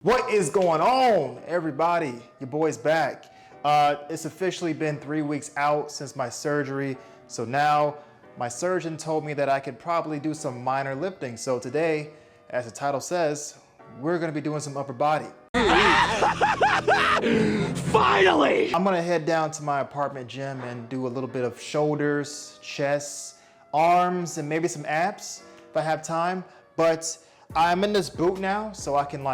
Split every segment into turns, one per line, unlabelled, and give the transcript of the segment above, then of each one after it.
What is going on, everybody? Your boy's back. It's officially been 3 weeks out since my surgery. So now my surgeon told me that I could probably do some minor lifting. So today, as the title says, we're gonna be doing some upper body.
Finally!
I'm gonna head down to my apartment gym and do a little bit of shoulders, chest, arms, and maybe some abs if I have time. But I'm in this boot now, so I can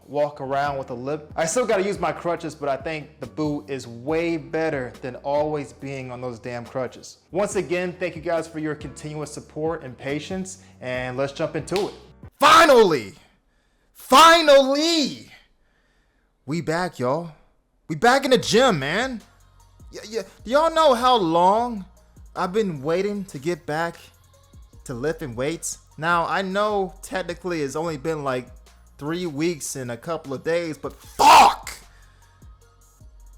walk around with a lip. I still gotta use my crutches, but I think the boot is way better than always being on those damn crutches. Once again, thank you guys for your continuous support and patience, and let's jump into it. Finally! We back, y'all. We back in the gym, man. Y'all know how long I've been waiting to get back to lifting weights? Now, I know technically it's only been like 3 weeks and a couple of days, but fuck!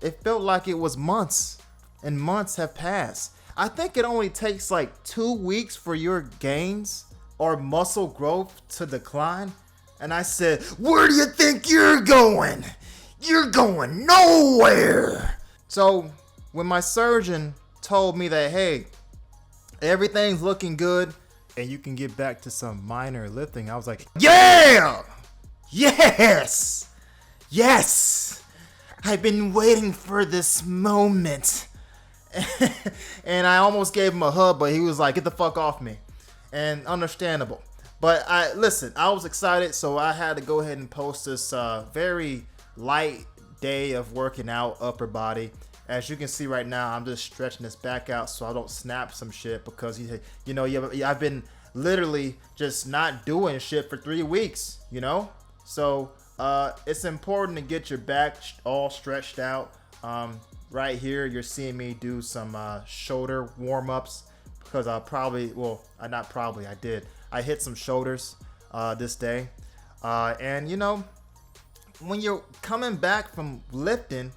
It felt like it was months, and months have passed. I think it only takes like 2 weeks for your gains or muscle growth to decline. And I said, where do you think you're going? You're going nowhere! So, when my surgeon told me that, hey, everything's looking good, and you can get back to some minor lifting, I was like, yeah! Yes! Yes! I've been waiting for this moment. And I almost gave him a hug, but he was like, get the fuck off me. And understandable. But I was excited, so I had to go ahead and post this very light day of working out upper body. As you can see right now, I'm just stretching this back out so I don't snap some shit, because I've been literally just not doing shit for 3 weeks, So it's important to get your back all stretched out. Right here, you're seeing me do some shoulder warm-ups, because I hit some shoulders this day. And when you're coming back from lifting,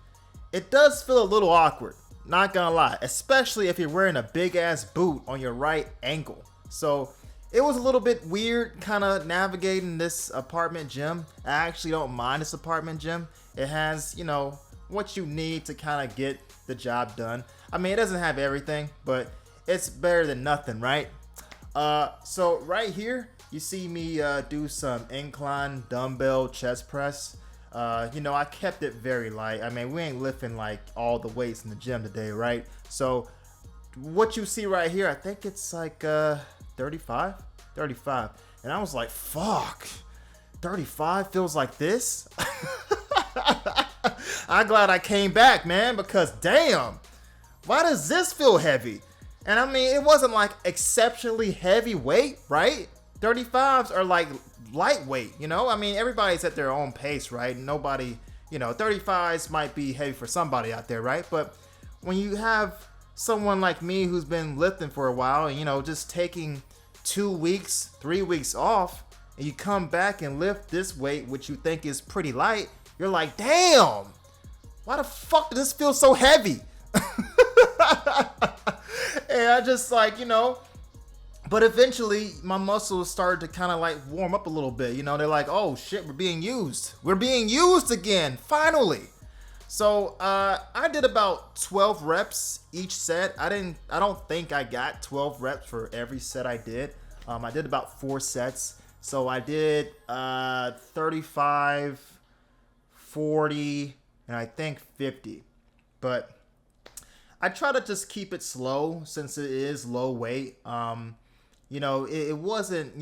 it does feel a little awkward, not gonna lie, especially if you're wearing a big ass boot on your right ankle. So it was a little bit weird kind of navigating this apartment gym. I actually don't mind this apartment gym. It has, what you need to kind of get the job done. I mean, it doesn't have everything, but it's better than nothing, right? So right here, you see me do some incline dumbbell chest press. I kept it very light. I mean, we ain't lifting like all the weights in the gym today, right? So what you see right here, I think it's like 35. And I was like, fuck, 35 feels like this. I'm glad I came back, man, because damn, why does this feel heavy? And I mean, it wasn't like exceptionally heavy weight, right? 35s are like lightweight, I mean, everybody's at their own pace, right? Nobody, 35s might be heavy for somebody out there, right? But when you have someone like me who's been lifting for a while, and just taking 2 weeks, 3 weeks off, and you come back and lift this weight, which you think is pretty light, you're like, damn, why the fuck does this feel so heavy? And I just but eventually my muscles started to kind of like warm up a little bit. They're like, oh shit, we're being used again, finally. So I did about 12 reps each set. I don't think I got 12 reps for every set I did. I did about 4 sets. So I did 35, 40, and I think 50. But I try to just keep it slow since it is low weight. It wasn't,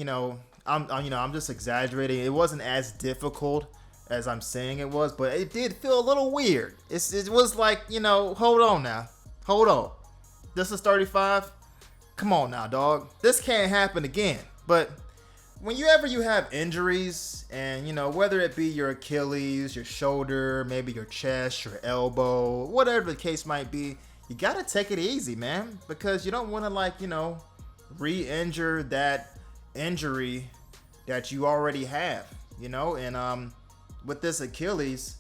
I'm just exaggerating. It wasn't as difficult as I'm saying it was, but it did feel a little weird. It was like, hold on now. Hold on. This is 35? Come on now, dog. This can't happen again. But whenever you have injuries, and, whether it be your Achilles, your shoulder, maybe your chest, your elbow, whatever the case might be, you gotta take it easy, man, because you don't want to re-injure that injury that you already have, and with this Achilles,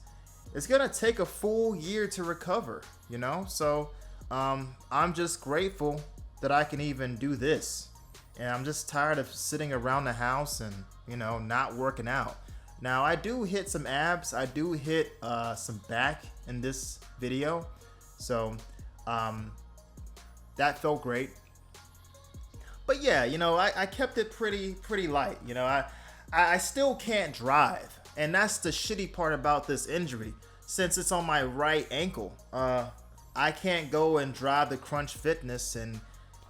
it's gonna take a full year to recover, so I'm just grateful that I can even do this, and I'm just tired of sitting around the house and not working out. Now I do hit some abs, I do hit some back in this video, so that felt great. But yeah, you know, I kept it pretty light. You know, I still can't drive, and that's the shitty part about this injury. Since it's on my right ankle, I can't go and drive the Crunch Fitness and,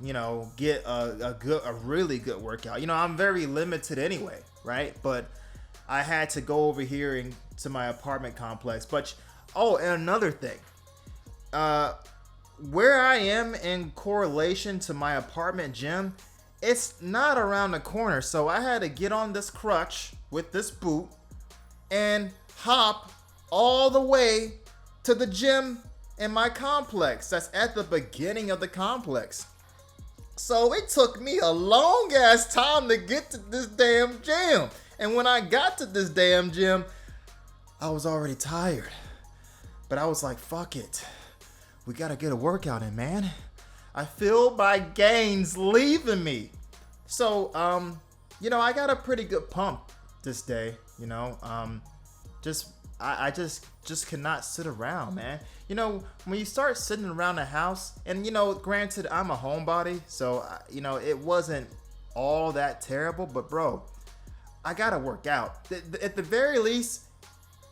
you know, get a really good workout. You know, I'm very limited anyway, right? But I had to go over here to my apartment complex. But oh, and another thing, where I am in correlation to my apartment gym, it's not around the corner. So I had to get on this crutch with this boot and hop all the way to the gym in my complex. That's at the beginning of the complex. So it took me a long ass time to get to this damn gym. And when I got to this damn gym, I was already tired. But I was like, fuck it. We gotta get a workout in, man. I feel my gains leaving me. So, you know, I got a pretty good pump this day, you know. I just cannot sit around, man. You know, when you start sitting around the house, and you know, granted, I'm a homebody, so you know, it wasn't all that terrible, but bro, I gotta work out. At the very least,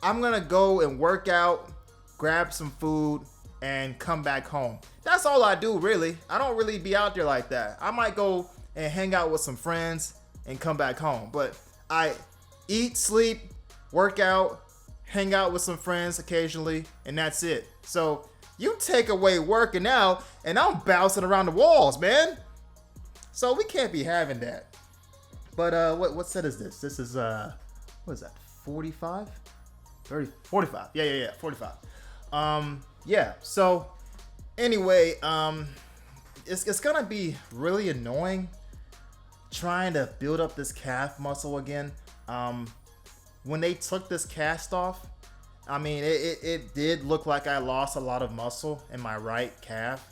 I'm gonna go and work out, grab some food, and come back home. That's all I do, really. I don't really be out there like that. I might go and hang out with some friends and come back home, but I eat, sleep, work out, hang out with some friends occasionally, and that's it. So you take away working out, and I'm bouncing around the walls, man. So we can't be having that. But what set is this? This is what is that? 45? 30, 45. Yeah, 45. Yeah. So anyway, it's gonna be really annoying trying to build up this calf muscle again. When they took this cast off, I mean, it did look like I lost a lot of muscle in my right calf.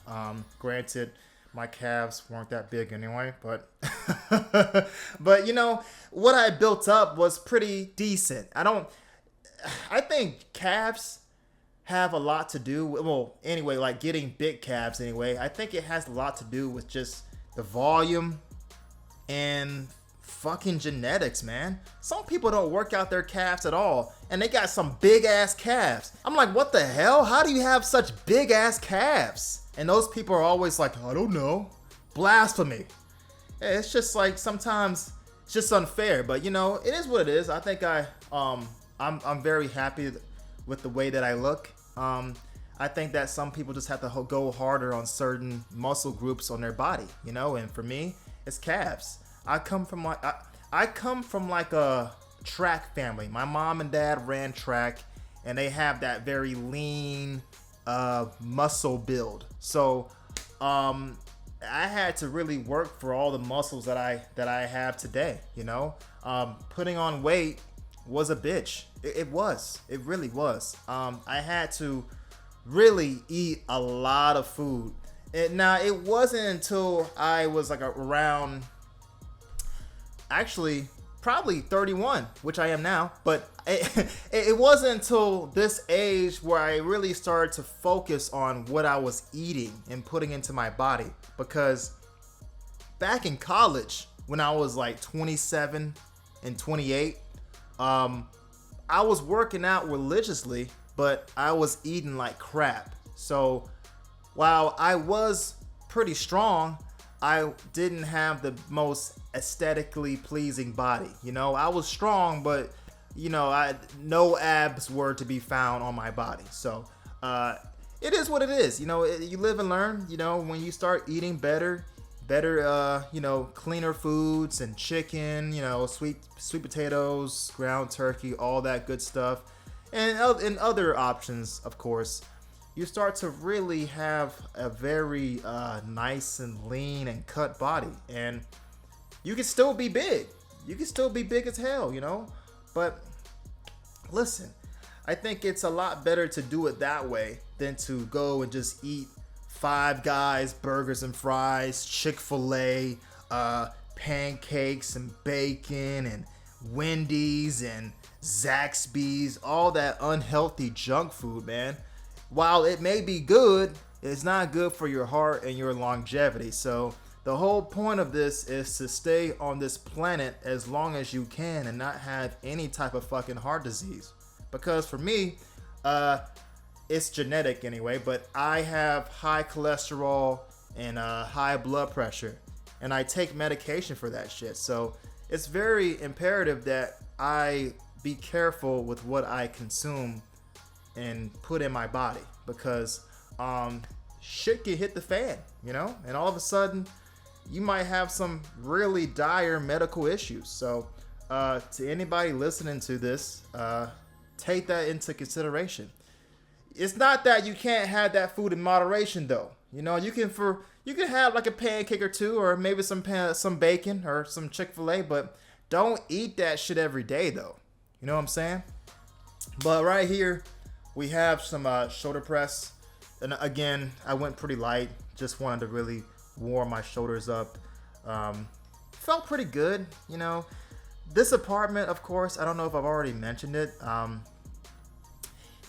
Granted, my calves weren't that big anyway, but but you know, what I built up was pretty decent. I think calves have a lot to do with, well, anyway, like getting big calves anyway. I think it has a lot to do with just the volume and fucking genetics, man. Some people don't work out their calves at all, and they got some big ass calves. I'm like, what the hell? How do you have such big ass calves? And those people are always like, I don't know. Blasphemy. Yeah, it's just like sometimes it's just unfair, but you know, it is what it is. I think I'm very happy with the way that I look. I think that some people just have to go harder on certain muscle groups on their body, you know, and for me, it's calves. I come from like a track family. My mom and dad ran track, and they have that very lean muscle build. So I had to really work for all the muscles that I have today. You know, putting on weight was a bitch. It really was. I had to really eat a lot of food. Now it wasn't until I was like around, actually probably 31, which I am now, but it wasn't until this age where I really started to focus on what I was eating and putting into my body. Because back in college, when I was like 27 and 28, I was working out religiously, but I was eating like crap. So while I was pretty strong, I didn't have the most aesthetically pleasing body. You know, I was strong, but you know, no abs were to be found on my body. So it is what it is. You know, you live and learn. You know, when you start eating better, you know, cleaner foods and chicken, you know, sweet potatoes, ground turkey, all that good stuff, and other options, of course, you start to really have a very nice and lean and cut body, and you can still be big. You can still be big as hell, you know. But listen, I think it's a lot better to do it that way than to go and just eat Five Guys burgers and fries, Chick-fil-A, pancakes and bacon and Wendy's and Zaxby's, all that unhealthy junk food, man. While it may be good, it's not good for your heart and your longevity. So the whole point of this is to stay on this planet as long as you can and not have any type of fucking heart disease. Because for me, it's genetic anyway, but I have high cholesterol and high blood pressure, and I take medication for that shit. So it's very imperative that I be careful with what I consume and put in my body, because shit can hit the fan, you know, and all of a sudden you might have some really dire medical issues. So to anybody listening to this, take that into consideration. It's not that you can't have that food in moderation, though. You know, you can have like a pancake or two, or maybe some bacon or some Chick-fil-A, but don't eat that shit every day, though. You know what I'm saying? But right here, we have some shoulder press, and again, I went pretty light. Just wanted to really warm my shoulders up. Felt pretty good, you know. This apartment, of course, I don't know if I've already mentioned it.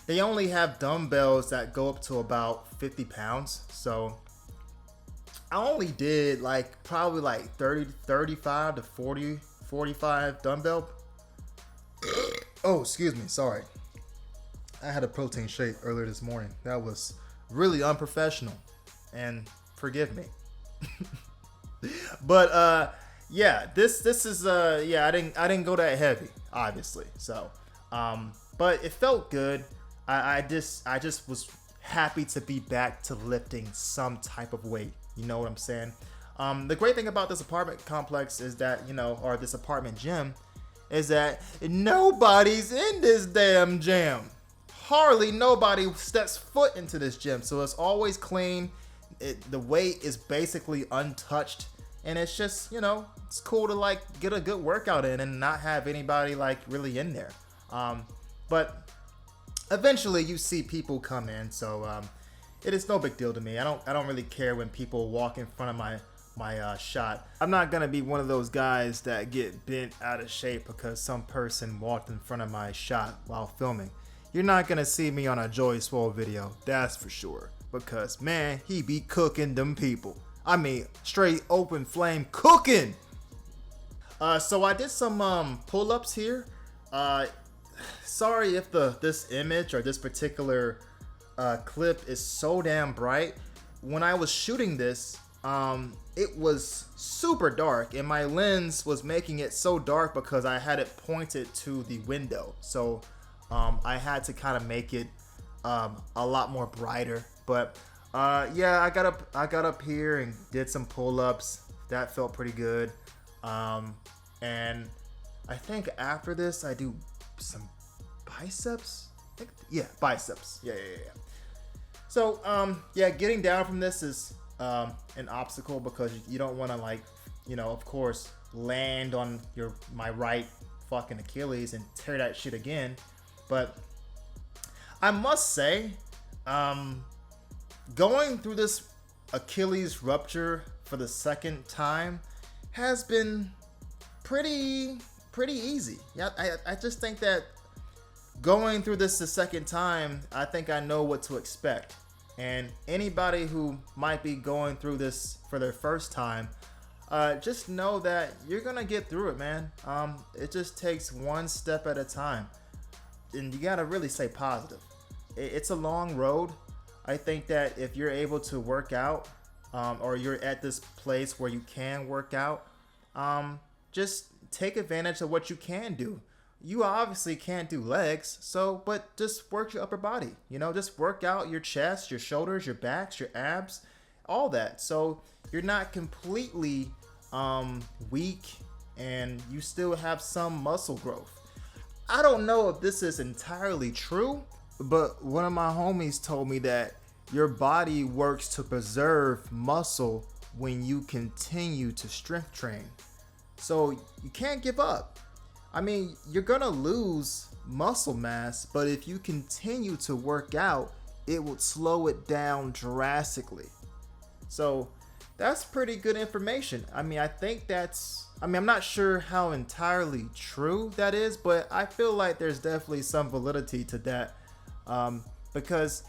They only have dumbbells that go up to about 50 pounds. So I only did probably 35 to 40, 45 dumbbell. Oh, excuse me. Sorry. I had a protein shake earlier this morning. That was really unprofessional, and forgive me. But yeah, this is I didn't go that heavy, obviously. So but it felt good. I just was happy to be back to lifting some type of weight. You know what I'm saying? The great thing about this apartment complex is that, or this apartment gym, is that nobody's in this damn gym. Hardly nobody steps foot into this gym. So it's always clean. The weight is basically untouched. And it's just, it's cool to get a good workout in and not have anybody really in there. But eventually you see people come in, so it is no big deal to me. I don't really care when people walk in front of my shot. I'm not gonna be one of those guys that get bent out of shape because some person walked in front of my shot while filming. You're not gonna see me on a Joey Swole video, that's for sure. Because man, he be cooking them people. I mean, straight open flame cooking. So I did some pull-ups here. Sorry if this image or this particular clip is so damn bright. When I was shooting this, it was super dark, and my lens was making it so dark because I had it pointed to the window. So I had to kind of make it a lot more brighter. But yeah, I got up here and did some pull-ups. That felt pretty good. And I think after this I do some biceps. Yeah, biceps. Yeah. So yeah, getting down from this is an obstacle because you don't want to of course land on my right fucking Achilles and tear that shit again. But I must say, going through this Achilles rupture for the second time has been pretty easy. Yeah, I just think that going through this the second time, I think I know what to expect. And anybody who might be going through this for their first time, just know that you're gonna get through it, man. It just takes one step at a time, and you gotta really stay positive. It's a long road. I think that if you're able to work out, or you're at this place where you can work out, just take advantage of what you can do. You obviously can't do legs, but just work your upper body. Just work out your chest, your shoulders, your backs, your abs, all that. So you're not completely weak, and you still have some muscle growth. I don't know if this is entirely true, but one of my homies told me that your body works to preserve muscle when you continue to strength train. So you can't give up. I mean, you're gonna lose muscle mass, but if you continue to work out, it would slow it down drastically. So that's pretty good information. I mean, I think that's I mean, I'm not sure how entirely true that is, but I feel like there's definitely some validity to that, because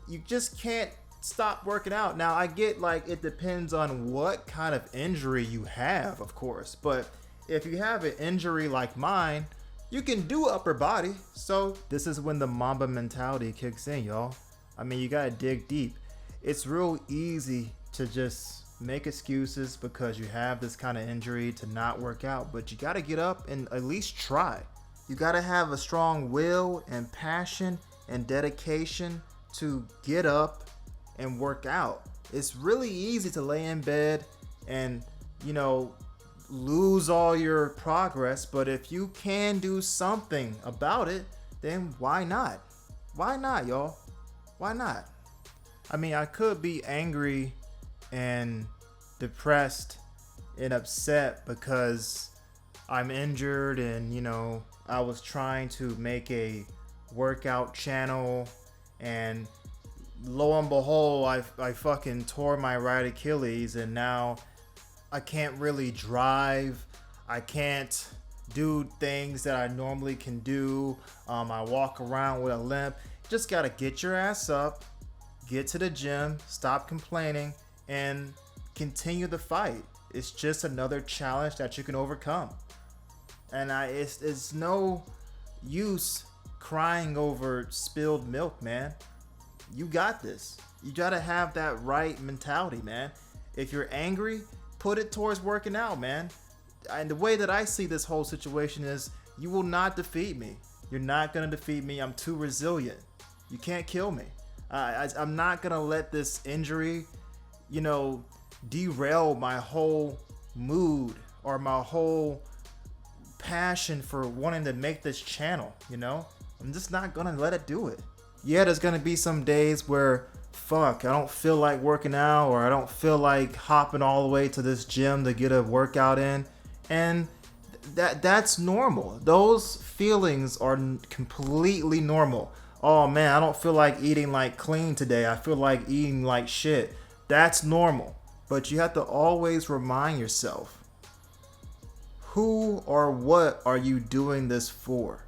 you just can't stop working out. Now, I get like it depends on what kind of injury you have, of course, but if you have an injury like mine, you can do upper body. So this is when the Mamba mentality kicks in, y'all. I mean, you gotta dig deep. It's real easy to just make excuses because you have this kind of injury to not work out, but you got to get up and at least try. You got to have a strong will and passion and dedication to get up and work out. It's really easy to lay in bed and, you know, lose all your progress, but if you can do something about it, then why not? Why not, y'all? Why not? I mean, I could be angry and depressed and upset because I'm injured and, you know, I was trying to make a workout channel and lo and behold, I fucking tore my right Achilles and now I can't really drive. I can't do things that I normally can do. I walk around with a limp. Just gotta get your ass up, get to the gym, stop complaining, and continue the fight. It's just another challenge that you can overcome. And it's no use crying over spilled milk, man. You got this. You gotta have that right mentality, man. If you're angry, put it towards working out, man. And the way that I see this whole situation is, you will not defeat me. You're not gonna defeat me. I'm too resilient. You can't kill me. I'm not gonna let this injury, you know, derail my whole mood or my whole passion for wanting to make this channel, you know? I'm just not gonna let it do it. Yeah, there's gonna be some days where, fuck, I don't feel like working out, or I don't feel like hopping all the way to this gym to get a workout in, and that's normal. Those feelings are completely normal. Oh man, I don't feel like eating like clean today. I feel like eating like shit. That's normal. But you have to always remind yourself, who or what are you doing this for?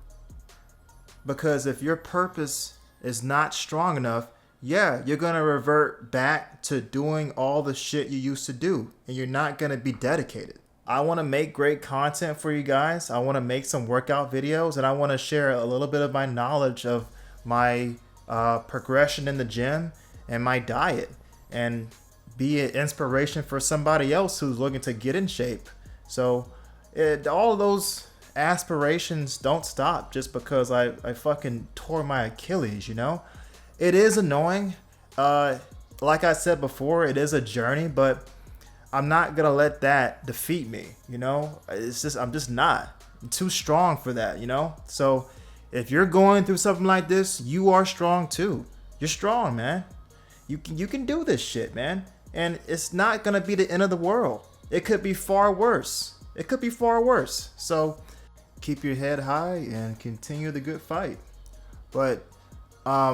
Because if your purpose is not strong enough, yeah, you're gonna revert back to doing all the shit you used to do, and you're not gonna be dedicated. I want to make great content for you guys. I want to make some workout videos, and I want to share a little bit of my knowledge of my progression in the gym and my diet, and be an inspiration for somebody else who's looking to get in shape. So all those aspirations don't stop just because I fucking tore my Achilles, you know? It is annoying. Like I said before, it is a journey, but I'm not gonna let that defeat me, you know? I'm just not. I'm too strong for that, you know? So if you're going through something like this, you are strong too. You're strong, man. You can do this shit, man. And it's not gonna be the end of the world. It could be far worse. It could be far worse. So keep your head high and continue the good fight. But I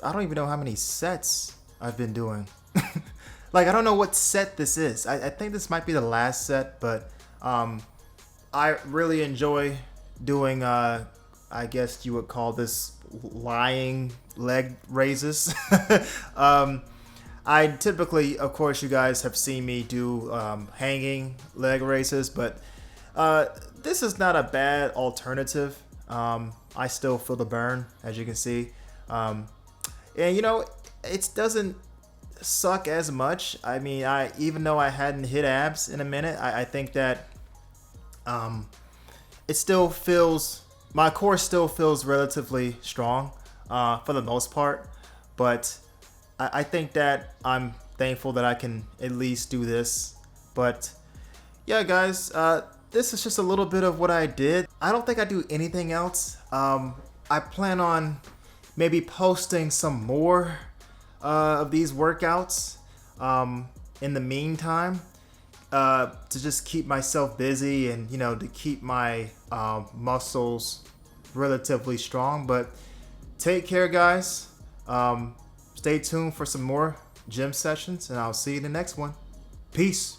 don't even know how many sets I've been doing. Like, I don't know what set this is. I think this might be the last set, but I really enjoy doing, I guess you would call this lying leg raises. I typically, of course, you guys have seen me do hanging leg raises, but this is not a bad alternative. I still feel the burn, as you can see. And, you know, it doesn't suck as much. I mean, even though I hadn't hit abs in a minute, I think that it still feels, my core still feels relatively strong for the most part. But I think that I'm thankful that I can at least do this. But yeah, guys, this is just a little bit of what I did. I don't think I do anything else. I plan on maybe posting some more of these workouts in the meantime, to just keep myself busy and, you know, to keep my muscles relatively strong. But take care, guys. Stay tuned for some more gym sessions, and I'll see you in the next one. Peace.